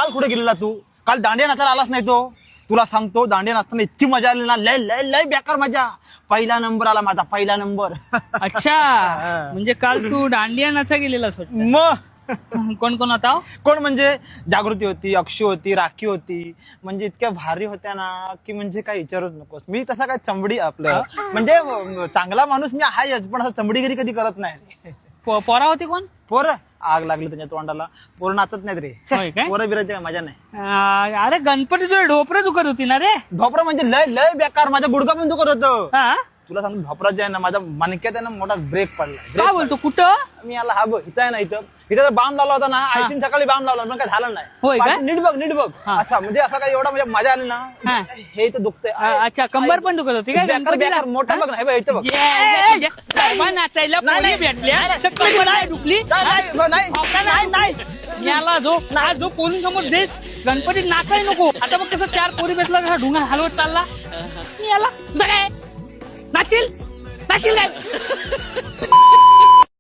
काल कुठे गेलेला तू? काल दांडिया नाचायला आलाच नाही तो. तुला सांगतो दांडिया नाचताना इतकी मजा आली ना, लय लय लय बेकार मजा. पहिला नंबर आला माझा, पहिला नंबर. अच्छा म्हणजे काल तू दांडिया नाचा गेलेलास वाटतं. मग कोण कोण होता? कोण म्हणजे जागृती होती, अक्षू होती, राखी होती. म्हणजे इतक्या भारी होत्या ना की म्हणजे काही विचारूच नकोस. मी तसा काय चमडी आपलं म्हणजे चांगला माणूस मी आहेच, पण असं चमडीगिरी कधी करत नाही. पोरा होती कोण? पोरं आग लागली त्यांच्या तोंडाला. पोरं नाचत नाहीत रे. होय काय? पोरं बिराची काय मजा नाही. अरे गणपती तुला ढोपरं दुखत होती ना रे. भोपरा म्हणजे लय लय बेकार. माझा गुडघा पण दुखत होतं. हा तुला सांगतो भोपरा जे आहे ना, माझ्या मणक्यात आहे ना मोठा ब्रेक पडला. काय बोलतो? कुठं? मी याला हा बघ इथं आहे ना, इथं जर बाम लावला होता ना, आयसीन सकाळी बाम लावला पण काय झालं नाही. होय काय? नीट बघ हा. असा म्हणजे असं काय एवढा म्हणजे मजा आली ना. हा. हे इथं दुखतंय. अच्छा कंबर पण दुखत होती काय बेकार गणपतीला? बेकार मोठा बघ ना, हे बघ इथं बघ. गरबा नाचायला नाही, पोरी नाही. भेटल्या नाही, तर कंबर नाही दुखली. नाही नाही याला जो पोरी समोर देश गणपतीत नाचाय नको. आता मग कसं चार पोरी भेटला कसा ढुंगा हलवत चालला. याला नाचील काय